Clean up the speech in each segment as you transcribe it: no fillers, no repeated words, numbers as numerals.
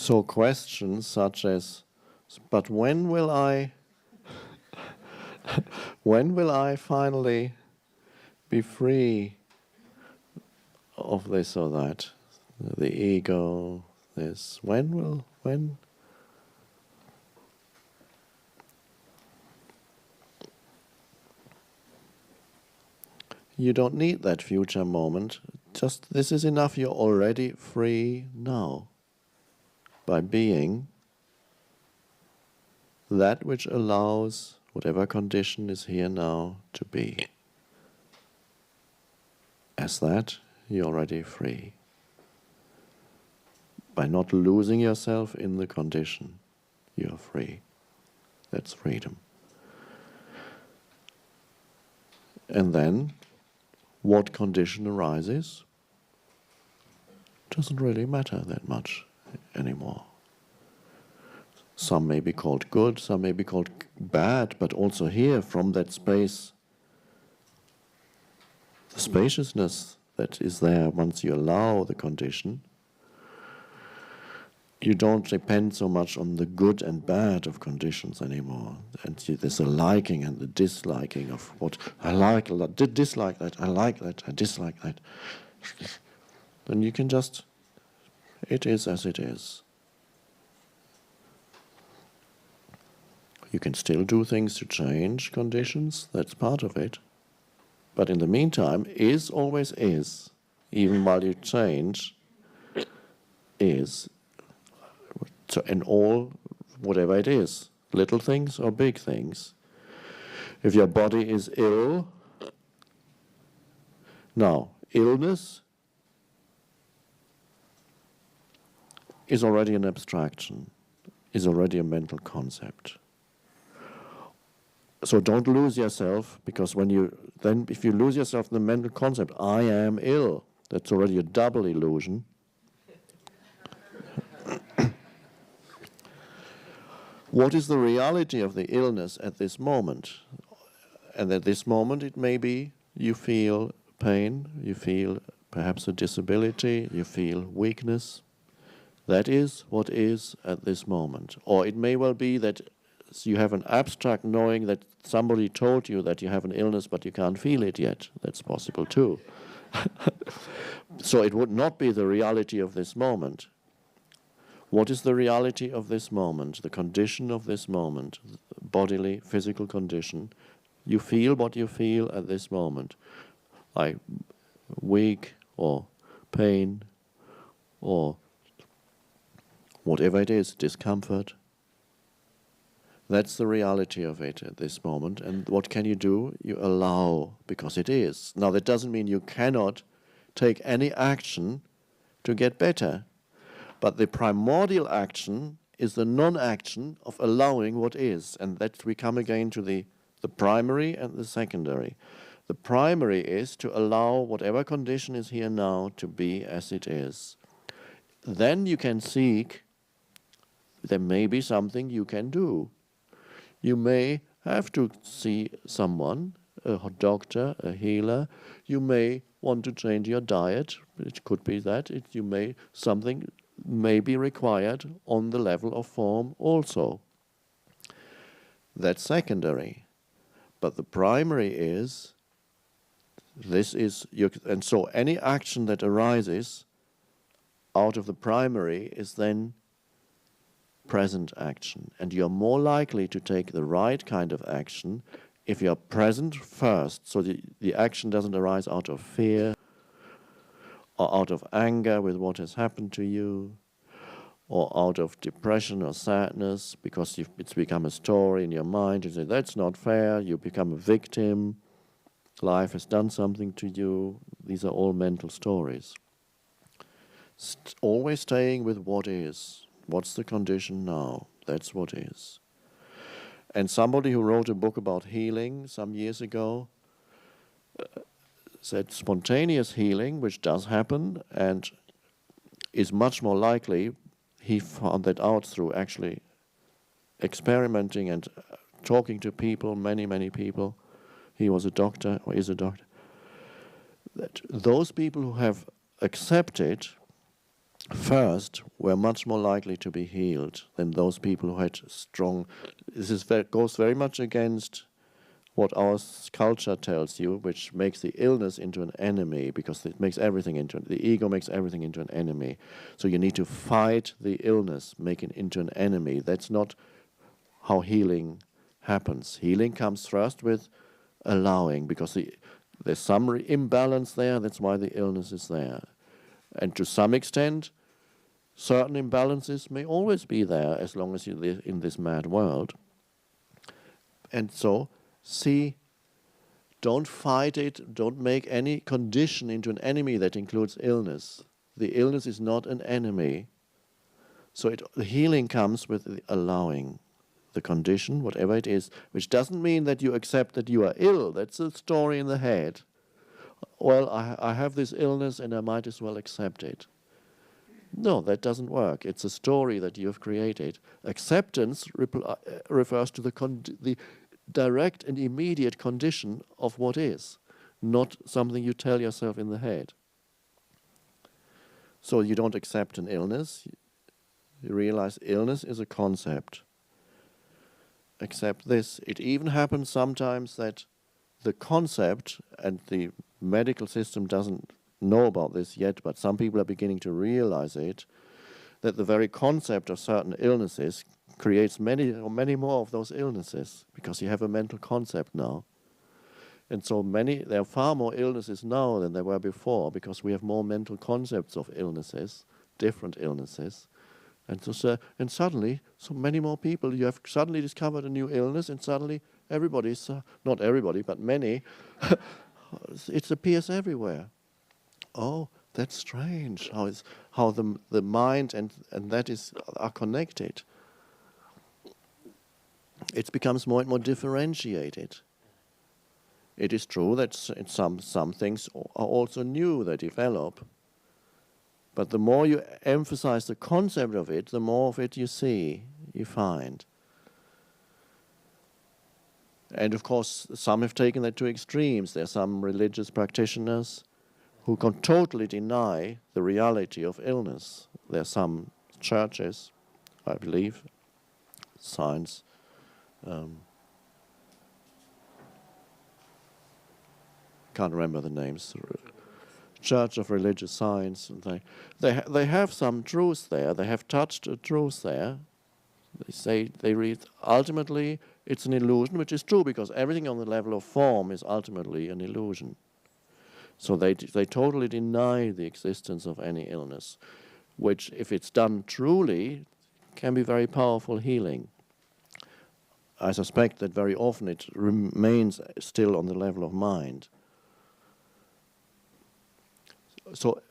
So questions such as, but when will I finally be free of this or that? The ego, this. When? You don't need that future moment. Just this is enough. You're already free now by being that which allows whatever condition is here now to be. As that, you're already free. By not losing yourself in the condition, you're free. That's freedom. And then, what condition arises doesn't really matter that much anymore. Some may be called good, some may be called bad, but also here, from that space, the spaciousness that is there once you allow the condition, you don't depend so much on the good and bad of conditions anymore. And there's a liking and the disliking of what I like, I dislike that, I like that, I dislike that. Then you can just, it is as it is. You can still do things to change conditions, that's part of it. But in the meantime, is always is. Even while you change, is. So in all, whatever it is, little things or big things. If your body is ill, now, illness is already an abstraction, is already a mental concept. So don't lose yourself, because if you lose yourself in the mental concept, I am ill, that's already a double illusion. What is the reality of the illness at this moment? And at this moment it may be you feel pain, you feel perhaps a disability, you feel weakness. That is what is at this moment. Or it may well be that you have an abstract knowing that somebody told you that you have an illness but you can't feel it yet. That's possible too. So it would not be the reality of this moment. What is the reality of this moment, the condition of this moment, bodily, physical condition? You feel what you feel at this moment, like weak or pain or whatever it is, discomfort. That's the reality of it at this moment. And what can you do? You allow, because it is. Now that doesn't mean you cannot take any action to get better. But the primordial action is the non-action of allowing what is. And that we come again to the primary and the secondary. The primary is to allow whatever condition is here now to be as it is. Then you can seek, there may be something you can do. You may have to see someone, a doctor, a healer. You may want to change your diet. It could be that. Something may be required on the level of form also. That's secondary. But the primary is, and so any action that arises out of the primary is then present action. And you're more likely to take the right kind of action if you're present first, so the action doesn't arise out of fear or out of anger with what has happened to you, or out of depression or sadness, because it's become a story in your mind. You say, that's not fair, you become a victim, life has done something to you. These are all mental stories. Always staying with what is. What's the condition now? That's what is. And somebody who wrote a book about healing some years ago said spontaneous healing, which does happen and is much more likely, he found that out through actually experimenting and talking to people, many people. He was a doctor, or is a doctor. That those people who have accepted first were much more likely to be healed than those people who had strong. Goes very much against what our culture tells you, which makes the illness into an enemy, because it makes everything into the ego makes everything into an enemy. So you need to fight the illness, make it into an enemy. That's not how healing happens. Healing comes first with allowing, because there's some imbalance there. That's why the illness is there, and to some extent, certain imbalances may always be there as long as you live in this mad world. And so, don't fight it, don't make any condition into an enemy that includes illness. The illness is not an enemy. So the healing comes with the allowing the condition, whatever it is, which doesn't mean that you accept that you are ill. That's a story in the head. Well, I have this illness and I might as well accept it. No, that doesn't work. It's a story that you have created. Acceptance refers to the direct and immediate condition of what is, not something you tell yourself in the head. So you don't accept an illness. You realize illness is a concept. Accept this. It even happens sometimes that the concept, and the medical system doesn't know about this yet, but some people are beginning to realize it, that the very concept of certain illnesses creates many more of those illnesses, because you have a mental concept now. And so there are far more illnesses now than there were before, because we have more mental concepts of illnesses, different illnesses. And and suddenly, so many more people, you have suddenly discovered a new illness, and suddenly everybody's, not everybody, but many, it appears everywhere. Oh, that's strange, how the mind and that are connected. It becomes more and more differentiated. It is true that some things are also new, they develop. But the more you emphasize the concept of it, the more of it you find. And of course, some have taken that to extremes. There are some religious practitioners who can totally deny the reality of illness. There are some churches, I believe, science, can't remember the names, Church of Religious Science, and they have some truth there. They have touched a truth there. They say, they read, ultimately it's an illusion, which is true, because everything on the level of form is ultimately an illusion. So they totally deny the existence of any illness, which, if it's done truly, can be very powerful healing. I suspect that very often it remains still on the level of mind. So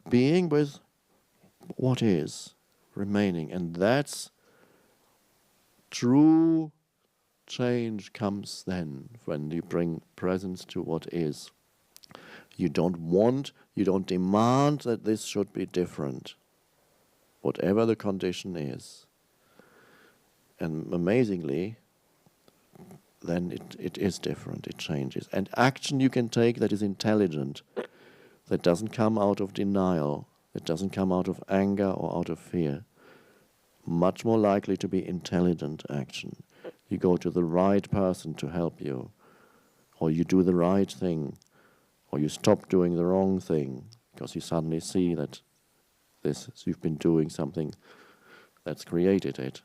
being with what is, remaining, and that's true change comes then when you bring presence to what is. You don't demand that this should be different, whatever the condition is. And amazingly, then it is different, it changes. And action you can take that is intelligent, that doesn't come out of denial, that doesn't come out of anger or out of fear. Much more likely to be intelligent action. You go to the right person to help you, or you do the right thing, or you stop doing the wrong thing, because you suddenly see that you've been doing something that's created it.